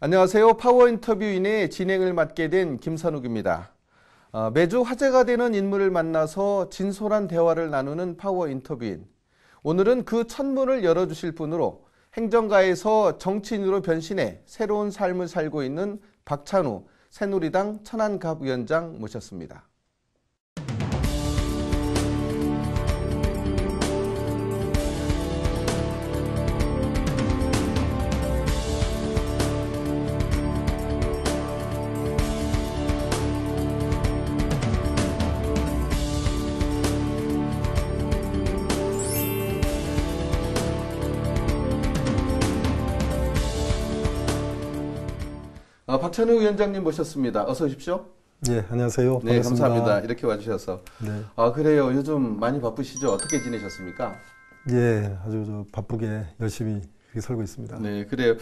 안녕하세요. 파워 인터뷰인의 진행을 맡게 된 김선욱입니다. 매주 화제가 되는 인물을 만나서 진솔한 대화를 나누는 파워 인터뷰인. 오늘은 그 천문을 열어주실 분으로 행정가에서 정치인으로 변신해 새로운 삶을 살고 있는 박찬우 새누리당 천안갑 위원장 모셨습니다. 박찬우 위원장님 모셨습니다. 어서 오십시오. 네, 안녕하세요. 네, 반갑습니다. 감사합니다. 이렇게 와주셔서. 네. 그래요. 요즘 많이 바쁘시죠? 어떻게 지내셨습니까? 예, 아주 바쁘게 열심히 그렇게 살고 있습니다. 네, 그래요.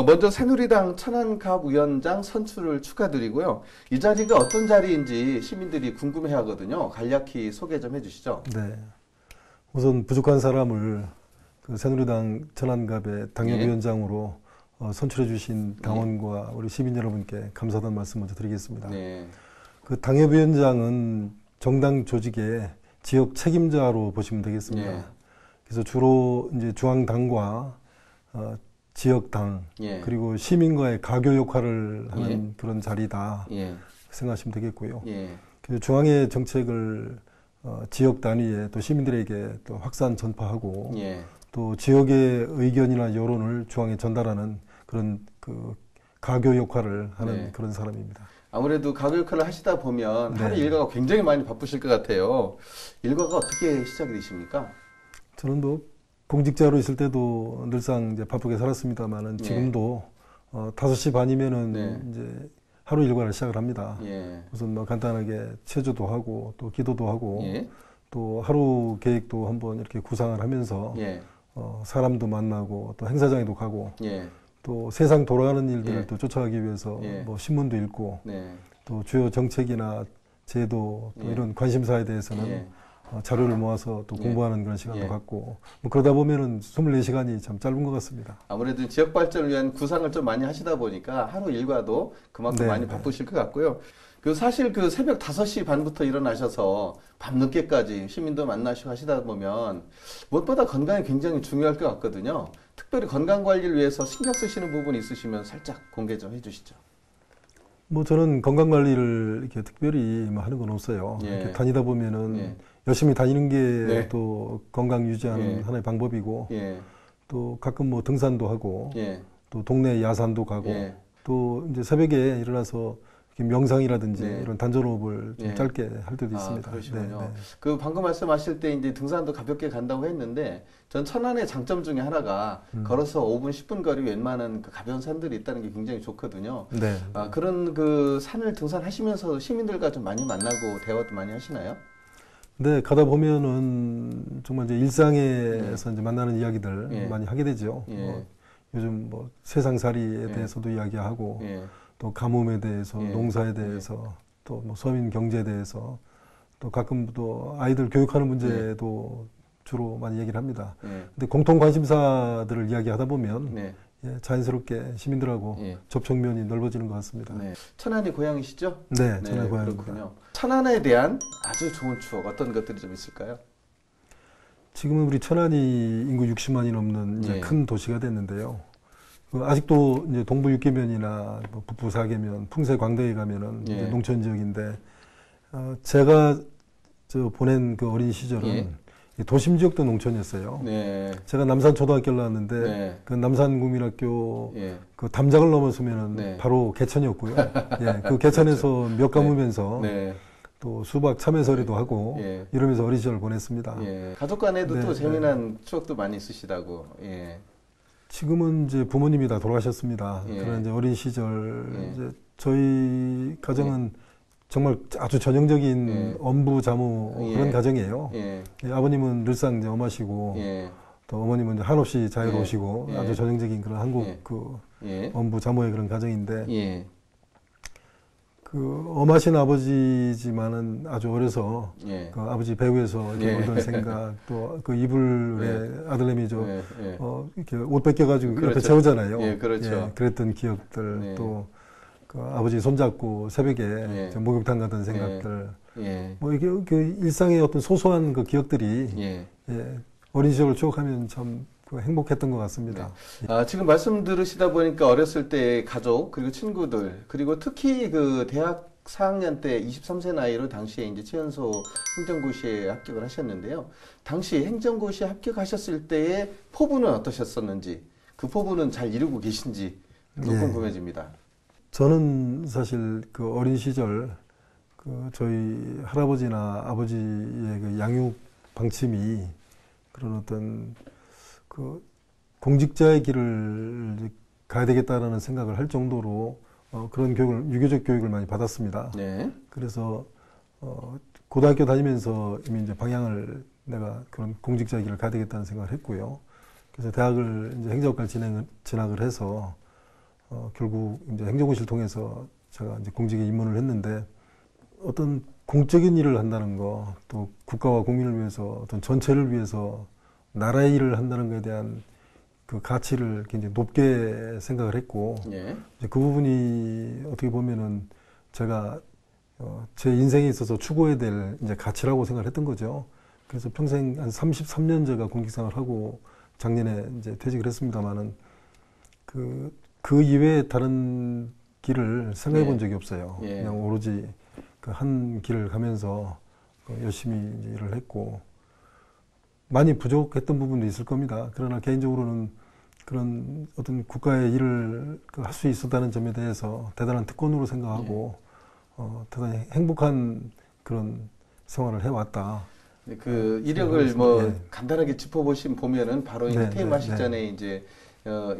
먼저 새누리당 천안갑 위원장 선출을 축하드리고요. 이 자리가 어떤 자리인지 시민들이 궁금해 하거든요. 간략히 소개 좀 해주시죠. 네. 우선 부족한 사람을 그 새누리당 천안갑의 당협위원장으로 선출해 주신 당원과 우리 시민 여러분께 감사하다는 말씀 먼저 드리겠습니다. 네. 그 당협위원장은 정당 조직의 지역 책임자로 보시면 되겠습니다. 예. 그래서 주로 이제 중앙당과 지역당 예. 그리고 시민과의 가교 역할을 하는 예. 그런 자리다 예. 생각하시면 되겠고요. 예. 그래서 중앙의 정책을 지역 단위에 또 시민들에게 또 확산 전파하고 예. 또 지역의 의견이나 여론을 중앙에 전달하는 그런 그 가교 역할을 하는 네. 그런 사람입니다. 아무래도 가교 역할을 하시다 보면 네. 하루 일과가 굉장히 많이 바쁘실 것 같아요. 일과가 어떻게 시작이 되십니까? 저는 뭐 공직자로 있을 때도 늘상 이제 바쁘게 살았습니다만은 지금도 5시 반이면은 네. 이제 하루 일과를 시작을 합니다. 예. 우선 뭐 간단하게 체조도 하고 또 기도도 하고 예. 또 하루 계획도 한번 이렇게 구상을 하면서 예. 사람도 만나고 또 행사장에도 가고 예. 또 세상 돌아가는 일들을 예. 또 쫓아가기 위해서 예. 뭐 신문도 읽고 네. 또 주요 정책이나 제도 또 예. 이런 관심사에 대해서는 예. 자료를 모아서 또 예. 공부하는 그런 시간도 예. 갖고 뭐 그러다 보면은 24시간이 참 짧은 것 같습니다. 아무래도 지역 발전을 위한 구상을 좀 많이 하시다 보니까 하루 일과도 그만큼 네, 많이 바쁘실 것 같고요. 사실 그 새벽 5시 반부터 일어나셔서 밤늦게까지 시민도 만나시고 하시다 보면 무엇보다 건강이 굉장히 중요할 것 같거든요. 특별히 건강 관리를 위해서 신경 쓰시는 부분이 있으시면 살짝 공개 좀 해주시죠. 뭐 저는 건강 관리를 이렇게 특별히 뭐 하는 건 없어요. 예. 이렇게 다니다 보면은 예. 열심히 다니는 게 네. 또 건강 유지하는 예. 하나의 방법이고 예. 또 가끔 뭐 등산도 하고 예. 또 동네 야산도 가고 예. 또 이제 새벽에 일어나서 이렇게 명상이라든지 네. 이런 단전호흡을 좀 예. 짧게 할 때도 있습니다. 그러시군요. 네, 네. 그 방금 말씀하실 때 이제 등산도 가볍게 간다고 했는데 전 천안의 장점 중에 하나가 걸어서 5분, 10분 거리 웬만한 그 가벼운 산들이 있다는 게 굉장히 좋거든요. 네. 그런 그 산을 등산하시면서 시민들과 좀 많이 만나고 대화도 많이 하시나요? 네, 가다 보면은 정말 이제 일상에서 이제 만나는 이야기들 예. 많이 하게 되죠. 예. 요즘 뭐 세상살이에 예. 대해서도 이야기하고 예. 또 가뭄에 대해서 예. 농사에 대해서 또 뭐 서민 경제에 대해서 또 가끔 또 아이들 교육하는 문제도 주로 많이 얘기를 합니다. 예. 근데 공통 관심사들을 이야기하다 보면 네. 예, 자연스럽게 시민들하고 예. 접촉면이 넓어지는 것 같습니다. 네. 천안이 고향이시죠? 네, 저는 고향입니다. 그렇군요. 천안에 대한 아주 좋은 추억 어떤 것들이 좀 있을까요? 지금은 우리 천안이 인구 60만이 넘는 이제 예. 큰 도시가 됐는데요. 아직도 이제 동부 6개면이나 뭐 북부 4개면, 풍세 광대에 가면은 예. 이제 농촌 지역인데, 제가 보낸 그 어린 시절은 예. 이 도심 지역도 농촌이었어요. 네. 제가 남산 초등학교를 나왔는데 네. 그 남산 국민학교 예. 그 담장을 넘어서면은 네. 바로 개천이었고요. 예, 그 개천에서 몇 가무면서 네. 또 수박 참외서리도 하고 예. 이러면서 어린 시절을 보냈습니다. 예. 가족 간에도 네, 또 네. 재미난 추억도 많이 있으시다고. 예. 지금은 이제 부모님이 다 돌아가셨습니다. 예. 그런 이제 어린 시절 예. 이제 저희 가정은 정말 아주 전형적인 예. 엄부 자무 예. 그런 가정이에요. 예. 예, 아버님은 늘상 이제 엄하시고 예. 또 어머님은 이제 한없이 자유로우시고 예. 아주 전형적인 그런 한국 예. 그 예. 엄부 자모의 그런 가정인데 예. 그 엄하신 아버지지만은 아주 어려서 예. 그 아버지 배후에서 이렇게 예. 놀던 생각, 또 그 이불에 아들내미 예. 이렇게 옷 벗겨가지고 옆에 그렇죠. 재우잖아요. 예, 그렇죠. 그랬던 기억들, 예. 또 그 아버지 손잡고 새벽에 예. 저 목욕탕 가던 생각들, 예. 뭐 이게 그 일상의 어떤 소소한 그 기억들이 예. 어린 시절을 추억하면 참 그 행복했던 것 같습니다. 지금 말씀 들으시다 보니까 어렸을 때 가족, 그리고 친구들, 그리고 특히 그 대학 4학년 때 23세 나이로 당시에 이제 최연소 행정고시에 합격을 하셨는데요. 당시 행정고시에 합격하셨을 때의 포부는 어떠셨었는지, 그 포부는 잘 이루고 계신지 또 예. 궁금해집니다. 저는 사실 그 어린 시절 그 저희 할아버지나 아버지의 그 양육 방침이 그런 어떤 그 공직자의 길을 가야 되겠다라는 생각을 할 정도로 그런 교육을, 유교적 교육을 많이 받았습니다. 네. 그래서 고등학교 다니면서 이미 이제 방향을 내가 그런 공직자의 길을 가야 되겠다는 생각을 했고요. 그래서 대학을 이제 행정학과를 진학을 해서 결국 이제 행정고시를 통해서 제가 이제 공직에 입문을 했는데, 어떤 공적인 일을 한다는 거, 또 국가와 국민을 위해서 어떤 전체를 위해서 나라의 일을 한다는 것에 대한 그 가치를 굉장히 높게 생각을 했고, 예. 이제 그 부분이 어떻게 보면은 제가 제 인생에 있어서 추구해야 될 이제 가치라고 생각을 했던 거죠. 그래서 평생 한 33년 제가 공직생활을 하고 작년에 이제 퇴직을 했습니다만은 그 이외에 다른 길을 생각해 본 예. 적이 없어요. 예. 그냥 오로지 그 한 길을 가면서 열심히 이제 일을 했고, 많이 부족했던 부분도 있을 겁니다. 그러나 개인적으로는 그런 어떤 국가의 일을 할 수 있었다는 점에 대해서 대단한 특권으로 생각하고 대단히 행복한 그런 생활을 해왔다. 그 이력을 뭐 예. 간단하게 보면은 바로 이제 네, 퇴임하시기 네, 전에 이제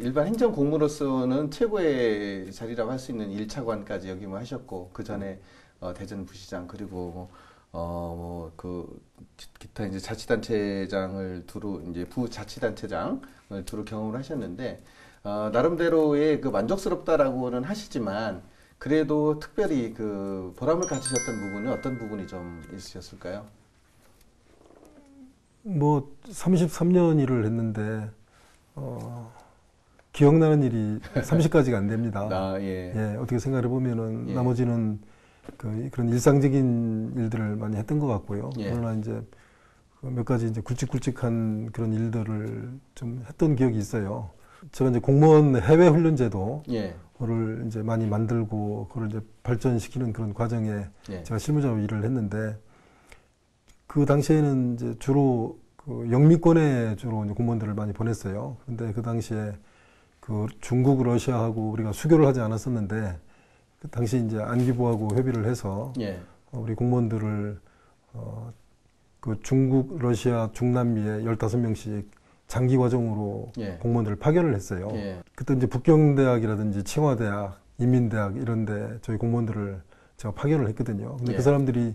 일반 행정 공무로서는 최고의 자리라고 할 수 있는 1차관까지 역임하셨고, 그 전에 대전 부시장, 그리고 그 기타 이제 자치단체장을 두루 이제 부자치단체장을 두루 경험을 하셨는데, 나름대로의 그 만족스럽다라고는 하시지만 그래도 특별히 그 보람을 가지셨던 부분은 어떤 부분이 좀 있으셨을까요? 뭐 33년 일을 했는데 기억나는 일이 30가지가 안 됩니다. 예. 어떻게 생각해 보면은 예. 나머지는 그런 일상적인 일들을 많이 했던 것 같고요. 예. 그러나 이제 몇 가지 이제 굵직굵직한 그런 일들을 좀 했던 기억이 있어요. 제가 이제 공무원 해외 훈련제도를 예. 이제 많이 만들고 그걸 이제 발전시키는 그런 과정에 예. 제가 실무자로 일을 했는데, 그 당시에는 이제 주로 그 영미권에 주로 이제 공무원들을 많이 보냈어요. 근데 그 당시에 그 중국, 러시아하고 우리가 수교를 하지 않았었는데, 그 당시 이제 안기부하고 협의를 해서 예. 우리 공무원들을 그 중국, 러시아, 중남미에 15명씩 장기 과정으로 예. 공무원들을 파견을 했어요. 예. 그때 이제 북경대학이라든지 칭화대학, 인민대학 이런데 저희 공무원들을 제가 파견을 했거든요. 근데 예. 그 사람들이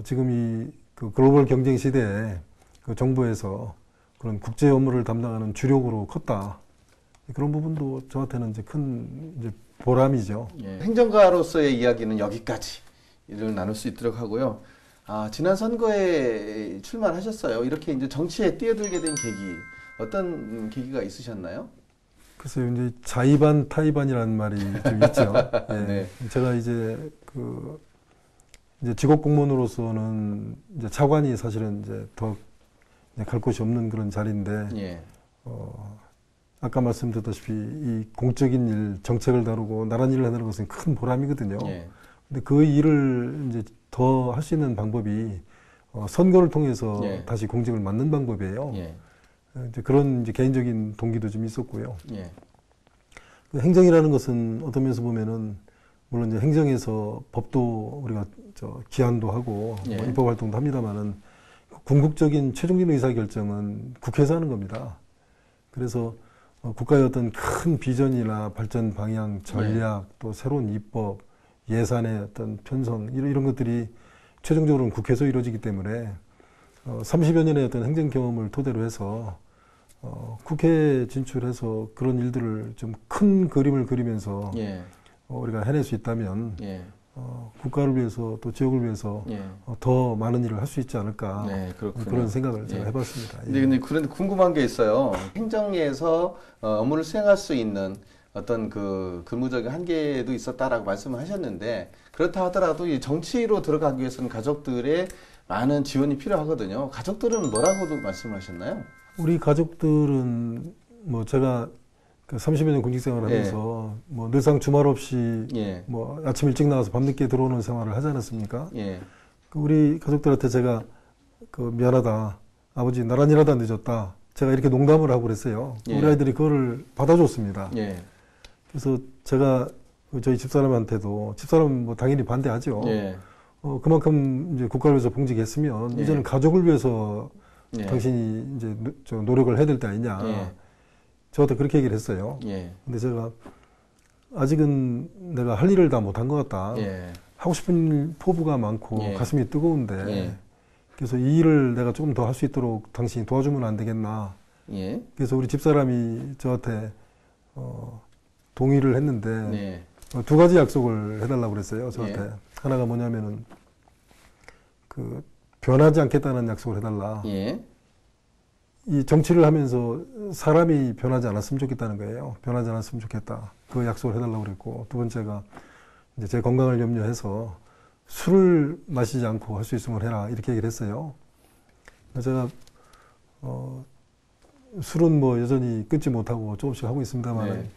지금 이 그 글로벌 경쟁 시대에 그 정부에서 그런 국제 업무를 담당하는 주력으로 컸다. 그런 부분도 저한테는 이제 큰 이제 보람이죠. 예. 행정가로서의 이야기는 여기까지를 나눌 수 있도록 하고요. 지난 선거에 출마하셨어요. 이렇게 이제 정치에 뛰어들게 된 계기, 어떤 계기가 있으셨나요? 글쎄요, 이제 자의반 타의반이라는 말이 좀 있죠. 예. 네. 제가 이제 직업 공무원으로서는 이제 차관이 사실은 이제 더 갈 곳이 없는 그런 자리인데, 예. 아까 말씀드렸다시피 이 공적인 일, 정책을 다루고 나란 일을 하는 것은 큰 보람이거든요. 예. 근데 그 일을 이제 더 할 수 있는 방법이 선거를 통해서 예. 다시 공직을 맡는 방법이에요. 예. 이제 그런 이제 개인적인 동기도 좀 있었고요. 예. 그 행정이라는 것은 어떤 면에서 보면은 물론 이제 행정에서 법도 우리가 기한도 하고 예. 뭐 입법 활동도 합니다만은 궁극적인 최종적인 의사 결정은 국회에서 하는 겁니다. 그래서 국가의 어떤 큰 비전이나 발전 방향, 전략, 또 새로운 입법, 예산의 어떤 편성 이런 것들이 최종적으로는 국회에서 이루어지기 때문에 30여 년의 어떤 행정 경험을 토대로 해서 국회에 진출해서 그런 일들을 좀 큰 그림을 그리면서 예. 우리가 해낼 수 있다면 예. 국가를 위해서 또 지역을 위해서 예. 더 많은 일을 할 수 있지 않을까 네, 그렇군요. 그런 생각을 제가 예. 해봤습니다. 근데 그런데 궁금한 게 있어요. 행정에서 업무를 수행할 수 있는 어떤 그 근무적인 한계도 있었다라고 말씀을 하셨는데 그렇다 하더라도 이 정치로 들어가기 위해서는 가족들의 많은 지원이 필요하거든요. 가족들은 뭐라고도 말씀을 하셨나요? 우리 가족들은 뭐 제가 그 30여 년 군직 생활을 하면서 뭐 늘상 주말 없이 예. 뭐 아침 일찍 나와서 밤늦게 들어오는 생활을 하지 않았습니까? 예. 그 우리 가족들한테 제가 그 미안하다, 아버지 나란 일하다 늦었다, 제가 이렇게 농담을 하고 그랬어요. 예. 우리 아이들이 그거를 받아줬습니다. 예. 그래서 제가 저희 집사람한테도 집사람은 뭐 당연히 반대하죠. 예. 그만큼 이제 국가를 위해서 봉직했으면 예. 이제는 가족을 위해서 예. 당신이 이제 노력을 해야 될 때 아니냐. 예. 저한테 그렇게 얘기를 했어요. 예. 근데 제가 아직은 내가 할 일을 다 못한 것 같다. 예. 하고 싶은 포부가 많고 예. 가슴이 뜨거운데 예. 그래서 이 일을 내가 조금 더 할 수 있도록 당신이 도와주면 안 되겠나. 예. 그래서 우리 집사람이 저한테 동의를 했는데 네. 두 가지 약속을 해달라고 그랬어요. 저한테. 예. 하나가 뭐냐면은 그 변하지 않겠다는 약속을 해달라. 예. 이 정치를 하면서 사람이 변하지 않았으면 좋겠다는 거예요. 변하지 않았으면 좋겠다. 그 약속을 해달라고 그랬고, 두 번째가 이제 제 건강을 염려해서 술을 마시지 않고 할 수 있으면 해라. 이렇게 얘기를 했어요. 제가 술은 뭐 여전히 끊지 못하고 조금씩 하고 있습니다만 네.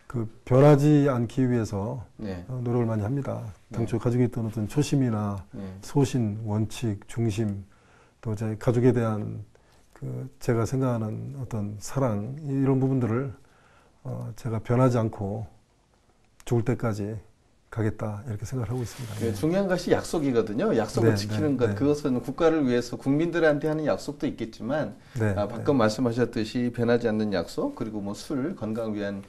그 변하지 않기 위해서 네. 노력을 많이 합니다. 당초 가지고 있던 어떤 초심이나 네. 소신, 원칙, 중심, 또 제 가족에 대한 그 제가 생각하는 어떤 사랑 이런 부분들을 제가 변하지 않고 죽을 때까지 가겠다 이렇게 생각을 하고 있습니다. 네, 중요한 것이 약속이거든요. 약속을 네, 지키는 네, 것. 네. 그것은 국가를 위해서 국민들한테 하는 약속도 있겠지만 네, 방금 말씀하셨듯이 변하지 않는 약속 그리고 뭐 술, 건강 위한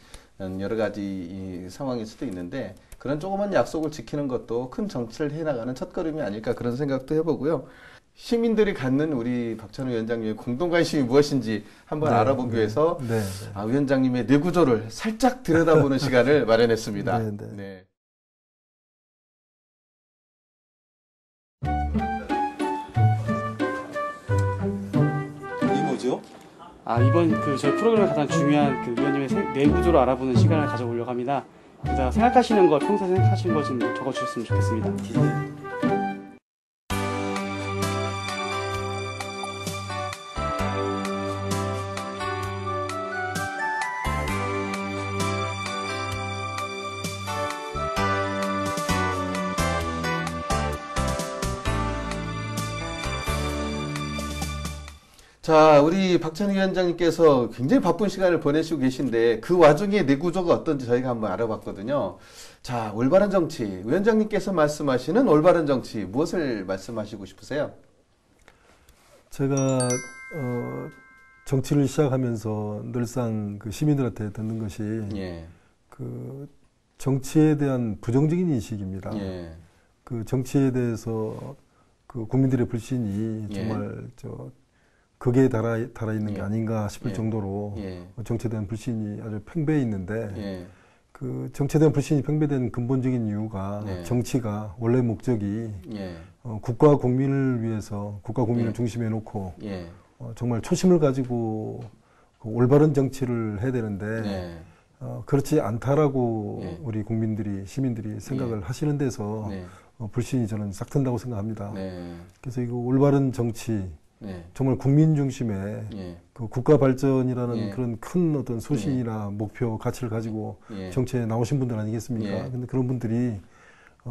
여러 가지 이 상황일 수도 있는데 그런 조그만 약속을 지키는 것도 큰 정치를 해나가는 첫걸음이 아닐까 그런 생각도 해보고요. 시민들이 갖는 우리 박찬호 위원장님의 공동 관심이 무엇인지 한번 네, 알아보기 위해서 네, 위원장님의 뇌구조를 살짝 들여다보는 시간을 마련했습니다. 네, 네. 네. 이 뭐죠? 이번 저희 프로그램의 가장 중요한 위원님의 뇌구조를 알아보는 시간을 가져보려고 합니다. 그래서 생각하시는 거, 평소에 생각하시는 거 좀 적어주셨으면 좋겠습니다. 자, 우리 박찬호 위원장님께서 굉장히 바쁜 시간을 보내시고 계신데 그 와중에 뇌구조가 어떤지 저희가 한번 알아봤거든요. 자, 올바른 정치. 위원장님께서 말씀하시는 올바른 정치 무엇을 말씀하시고 싶으세요? 제가 정치를 시작하면서 늘상 그 시민들한테 듣는 것이 예. 그 정치에 대한 부정적인 인식입니다. 예. 그 정치에 대해서 그 국민들의 불신이 예. 정말 극에 달아 있는 게 예. 아닌가 싶을 예. 정도로 예. 정치에 대한 불신이 아주 팽배해 있는데 예. 그 정치에 대한 불신이 팽배된 근본적인 이유가 네. 정치가 원래 목적이 예. 국가 국민을 위해서 국가 국민을 예. 중심에 놓고 예. 정말 초심을 가지고 그 올바른 정치를 해야 되는데 네. 그렇지 않다라고 예. 우리 국민들이 시민들이 생각을 하시는 데서 네. 불신이 저는 싹 튼다고 생각합니다. 네. 그래서 이거 올바른 정치 네. 정말 국민 중심의 예. 그 국가 발전이라는 예. 그런 큰 어떤 소신이나 목표, 가치를 가지고 예. 정치에 나오신 분들 아니겠습니까? 예. 근데 그런 분들이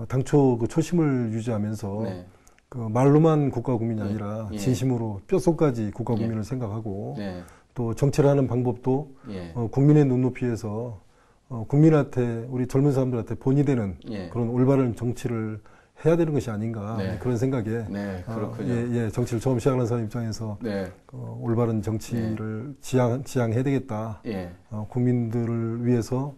당초 그 초심을 유지하면서 네. 그 말로만 국가 국민이 예. 아니라 예. 진심으로 뼛속까지 국가 예. 국민을 생각하고 네. 또 정치를 하는 방법도 예. 국민의 눈높이에서 국민한테 우리 젊은 사람들한테 본이 되는 예. 그런 올바른 정치를 해야 되는 것이 아닌가 네. 그런 생각에 네. 그렇군요. 예, 정치를 처음 시작하는 사람 입장에서 네. 올바른 정치를 지향해야 되겠다. 예. 국민들을 위해서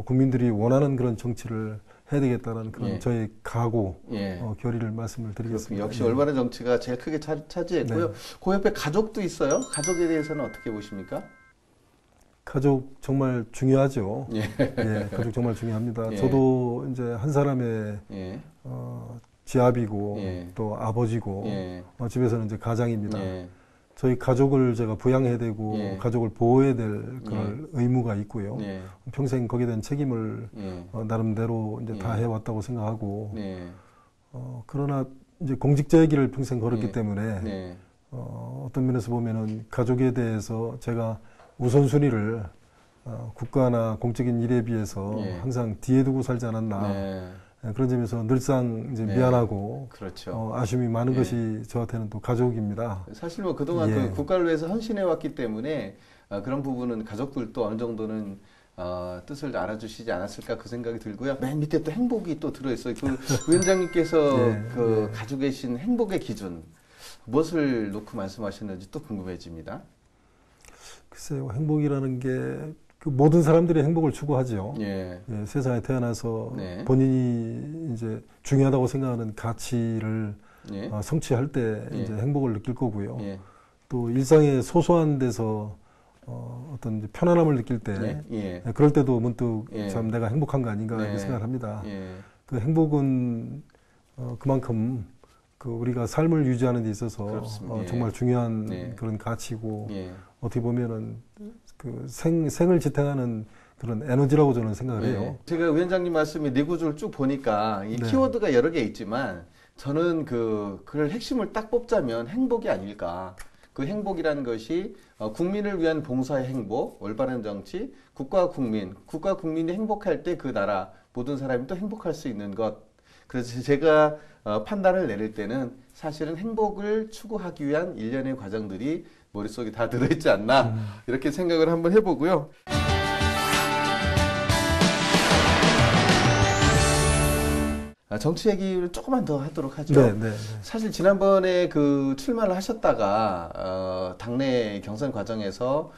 국민들이 원하는 그런 정치를 해야 되겠다는 그런 예. 저의 각오, 예. 결의를 말씀을 드리겠습니다. 역시 예. 올바른 정치가 제일 크게 차지했고요. 네. 그 옆에 가족도 있어요. 가족에 대해서는 어떻게 보십니까? 가족 정말 중요하죠. 예. 예, 가족 정말 중요합니다. 예. 저도 이제 한 사람의 예. 지압이고 예. 또 아버지고 예. 집에서는 이제 가장입니다. 예. 저희 가족을 제가 부양해야 되고 예. 가족을 보호해야 될 그런 의무가 있고요. 예. 평생 거기에 대한 책임을 예. 나름대로 이제 다 예. 해왔다고 생각하고 예. 그러나 이제 공직자의 길을 평생 걸었기 예. 때문에 예. 어떤 면에서 보면은 가족에 대해서 제가 우선순위를 국가나 공적인 일에 비해서 예. 항상 뒤에 두고 살지 않았나. 네. 그런 점에서 늘상 이제 네. 미안하고 그렇죠. 아쉬움이 많은 예. 것이 저한테는 또 가족입니다. 사실 뭐 그동안 예. 그 국가를 위해서 헌신해 왔기 때문에 그런 부분은 가족들도 어느 정도는 뜻을 알아주시지 않았을까 그 생각이 들고요. 맨 밑에 또 행복이 또 들어있어요. 그 위원장님께서 예. 그 예. 가지고 계신 행복의 기준 무엇을 놓고 말씀하셨는지 또 궁금해집니다. 글쎄요, 행복이라는 게 그 모든 사람들이 행복을 추구하죠. 예. 예, 세상에 태어나서 네. 본인이 이제 중요하다고 생각하는 가치를 예. 성취할 때 예. 이제 행복을 느낄 거고요. 예. 또 일상의 소소한 데서 어떤 이제 편안함을 느낄 때 예. 예. 그럴 때도 문득 예. 참 내가 행복한 거 아닌가 네. 이렇게 생각을 합니다. 예. 그 행복은 그만큼 그 우리가 삶을 유지하는 데 있어서 그렇습니다. 예. 정말 중요한 네. 그런 가치고 예. 어떻게 보면은 그 생을 지탱하는 그런 에너지라고 저는 생각을 해요. 네. 제가 위원장님 말씀에 네 구조를 쭉 보니까 이 네. 키워드가 여러 개 있지만 저는 그걸 핵심을 딱 뽑자면 행복이 아닐까. 그 행복이라는 것이 국민을 위한 봉사의 행복, 올바른 정치, 국가와 국민이 행복할 때 그 나라 모든 사람이 또 행복할 수 있는 것. 그래서 제가 판단을 내릴 때는 사실은 행복을 추구하기 위한 일련의 과정들이 머릿속에 다 들어있지 않나 이렇게 생각을 한번 해보고요. 정치 얘기를 조금만 더 하도록 하죠. 네, 네, 네. 사실 지난번에 그 출마를 하셨다가 당내 경선 과정에서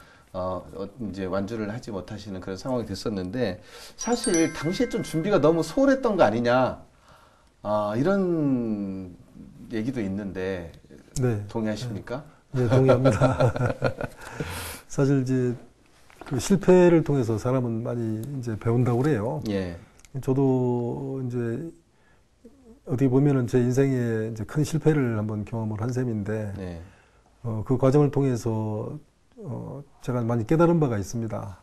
이제 완주를 하지 못하시는 그런 상황이 됐었는데 사실 당시에 좀 준비가 너무 소홀했던 거 아니냐 이런 얘기도 있는데 네. 동의하십니까? 네, 동의합니다. 사실 이제 그 실패를 통해서 사람은 많이 이제 배운다고 그래요. 예. 저도 이제 어떻게 보면은 제 인생에 이제 큰 실패를 한번 경험을 한 셈인데, 네. 그 과정을 통해서 제가 많이 깨달은 바가 있습니다.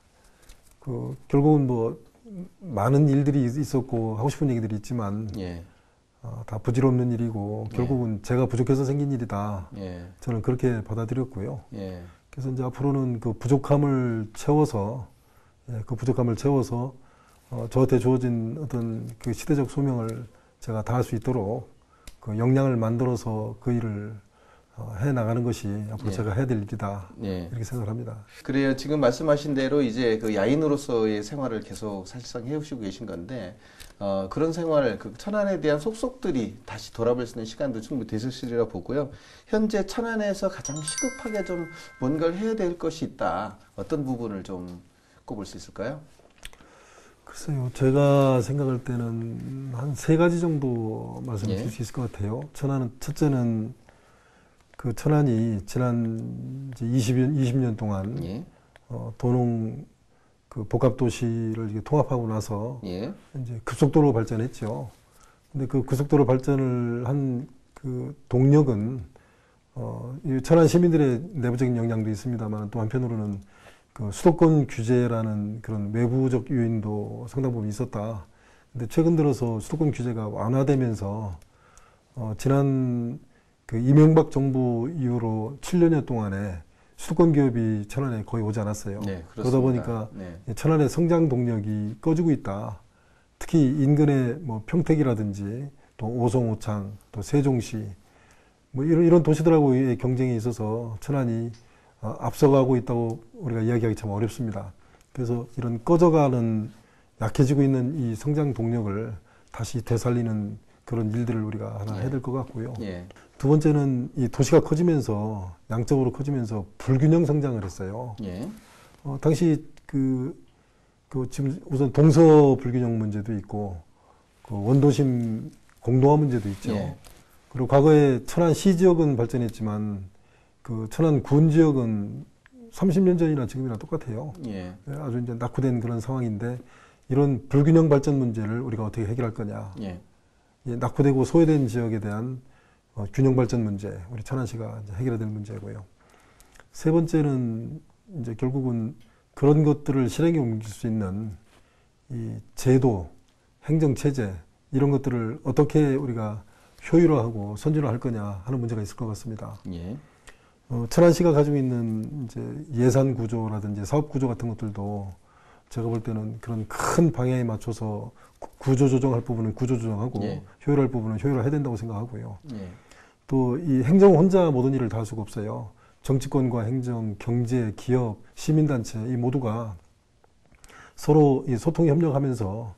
결국은 뭐 많은 일들이 있었고 하고 싶은 얘기들이 있지만 예. 다 부질없는 일이고 결국은 제가 부족해서 생긴 일이다. 예. 저는 그렇게 받아들였고요. 예. 그래서 이제 앞으로는 그 부족함을 채워서 저한테 주어진 어떤 그 시대적 소명을 제가 다할 수 있도록 그 역량을 만들어서 그 일을 해 나가는 것이 앞으로 예. 제가 해야 될 일이다. 예. 이렇게 생각을 합니다. 그래요. 지금 말씀하신 대로 이제 그 야인으로서의 생활을 계속 사실상 해오시고 계신 건데, 그런 생활, 그 천안에 대한 속속들이 다시 돌아볼 수 있는 시간도 충분히 되셨으리라 보고요. 현재 천안에서 가장 시급하게 좀 뭔가를 해야 될 것이 있다. 어떤 부분을 좀 꼽을 수 있을까요? 글쎄요, 제가 생각할 때는 한 3가지 정도 말씀드릴 수 있을 것 같아요. 첫째는 그 천안이 지난 이제 20년 동안 예. 도농 그 복합도시를 이렇게 통합하고 나서 예. 이제 급속도로 발전했죠. 근데 그 급속도로 발전을 한 그 동력은 이 천안 시민들의 내부적인 영향도 있습니다만 또 한편으로는 그 수도권 규제라는 그런 외부적 요인도 상당 부분 있었다. 근데 최근 들어서 수도권 규제가 완화되면서 지난 그 이명박 정부 이후로 7년여 동안에 수도권 기업이 천안에 거의 오지 않았어요. 네, 그러다 보니까 천안의 성장 동력이 꺼지고 있다. 특히 인근의 뭐 평택이라든지 또 오송, 오창, 또 세종시 뭐 이런 도시들하고의 경쟁이 있어서 천안이 앞서가고 있다고 우리가 이야기하기 참 어렵습니다. 그래서 이런 꺼져가는 약해지고 있는 이 성장 동력을 다시 되살리는 그런 일들을 우리가 하나 해야 될 것 같고요. 예. 두 번째는 이 도시가 커지면서 양적으로 커지면서 불균형 성장을 했어요. 예. 당시 그 지금 우선 동서 불균형 문제도 있고 그 원도심 공동화 문제도 있죠. 예. 그리고 과거에 천안 시 지역은 발전했지만 그 천안 군 지역은 30년 전이나 지금이나 똑같아요. 예. 아주 이제 낙후된 그런 상황인데 이런 불균형 발전 문제를 우리가 어떻게 해결할 거냐. 예. 낙후되고 소외된 지역에 대한 균형 발전 문제, 우리 천안시가 이제 해결해야 될 문제고요. 세 번째는 이제 결국은 그런 것들을 실행에 옮길 수 있는 이 제도, 행정 체제 이런 것들을 어떻게 우리가 효율화하고 선진화할 거냐 하는 문제가 있을 것 같습니다. 예. 천안시가 가지고 있는 이제 예산 구조라든지 사업 구조 같은 것들도 제가 볼 때는 그런 큰 방향에 맞춰서 구조 조정할 부분은 구조 조정하고 예. 효율할 부분은 효율화해야 된다고 생각하고요. 예. 또 이 행정 혼자 모든 일을 다 할 수가 없어요. 정치권과 행정, 경제, 기업, 시민단체 이 모두가 서로 이 소통 협력하면서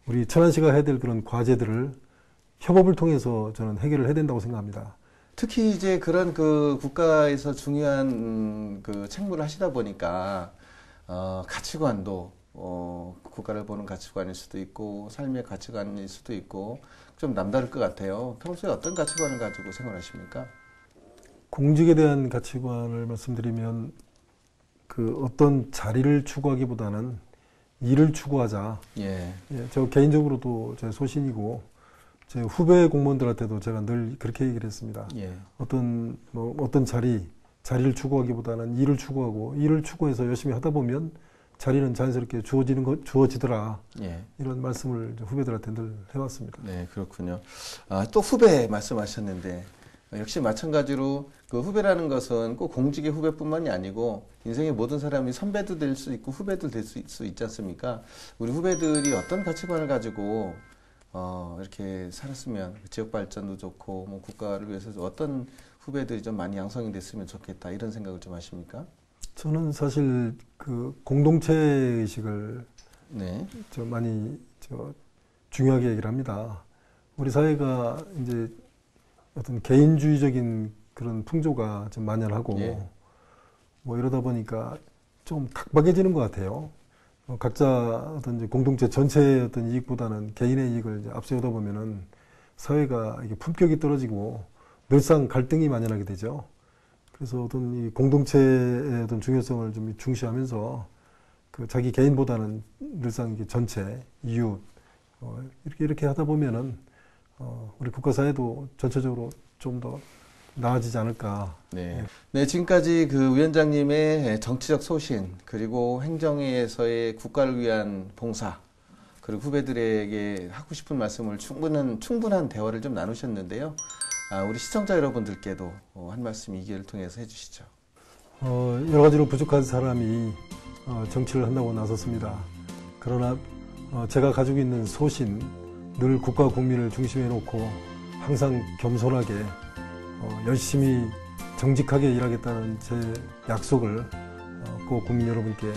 우리 천안시가 해야 될 그런 과제들을 협업을 통해서 저는 해결을 해야 된다고 생각합니다. 특히 이제 그런 그 국가에서 중요한 그 책무를 하시다 보니까 가치관도 국가를 보는 가치관일 수도 있고 삶의 가치관일 수도 있고 좀 남다를 것 같아요. 평소에 어떤 가치관을 가지고 생활하십니까? 공직에 대한 가치관을 말씀드리면 그 어떤 자리를 추구하기보다는 일을 추구하자. 예. 저 개인적으로도 제 소신이고 제 후배 공무원들한테도 제가 늘 그렇게 얘기를 했습니다. 예. 어떤 자리를 추구하기보다는 일을 추구하고 일을 추구해서 열심히 하다 보면 자리는 자연스럽게 주어지더라. 예. 이런 말씀을 후배들한테 늘 해왔습니다. 네, 그렇군요. 또 후배 말씀하셨는데 역시 마찬가지로 그 후배라는 것은 꼭 공직의 후배뿐만이 아니고 인생의 모든 사람이 선배도 될 수 있고 후배도 될 수 있지 않습니까? 우리 후배들이 어떤 가치관을 가지고 이렇게 살았으면 지역 발전도 좋고 뭐 국가를 위해서 어떤 후배들이 좀 많이 양성이 됐으면 좋겠다 이런 생각을 좀 하십니까? 저는 사실 그 공동체 의식을 네. 많이 중요하게 얘기를 합니다. 우리 사회가 이제 어떤 개인주의적인 그런 풍조가 좀 만연하고 예. 뭐 이러다 보니까 좀 각박해지는 것 같아요. 각자 어떤 이제 공동체 전체의 어떤 이익보다는 개인의 이익을 이제 앞세우다 보면은 사회가 이게 품격이 떨어지고 늘상 갈등이 만연하게 되죠. 그래서 어떤 이 공동체의 어떤 중요성을 좀 중시하면서 그 자기 개인보다는 늘상 이게 전체, 이웃 이렇게 하다 보면은 우리 국가사회도 전체적으로 좀 더 나아지지 않을까. 네. 네, 지금까지 그 위원장님의 정치적 소신, 그리고 행정에서의 국가를 위한 봉사, 그리고 후배들에게 하고 싶은 말씀을 충분한 대화를 좀 나누셨는데요. 우리 시청자 여러분들께도 한 말씀 이 기회를 통해서 해주시죠. 여러 가지로 부족한 사람이 정치를 한다고 나섰습니다. 그러나 제가 가지고 있는 소신, 늘 국가 국민을 중심에 놓고 항상 겸손하게 열심히 정직하게 일하겠다는 제 약속을 꼭 국민 여러분께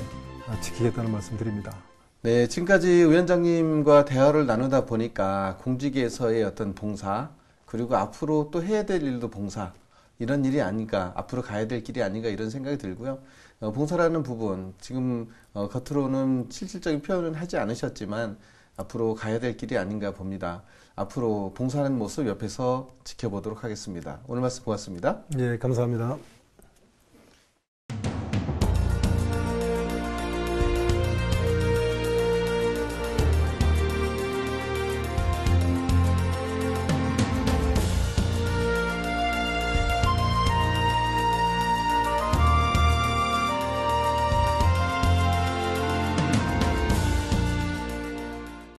지키겠다는 말씀 드립니다. 네, 지금까지 위원장님과 대화를 나누다 보니까 공직에서의 어떤 봉사, 그리고 앞으로 또 해야 될 일도 봉사, 이런 일이 아닌가, 앞으로 가야 될 길이 아닌가 이런 생각이 들고요. 봉사라는 부분, 지금 겉으로는 실질적인 표현은 하지 않으셨지만 앞으로 가야 될 길이 아닌가 봅니다. 앞으로 봉사하는 모습 옆에서 지켜보도록 하겠습니다. 오늘 말씀 고맙습니다. 예, 감사합니다.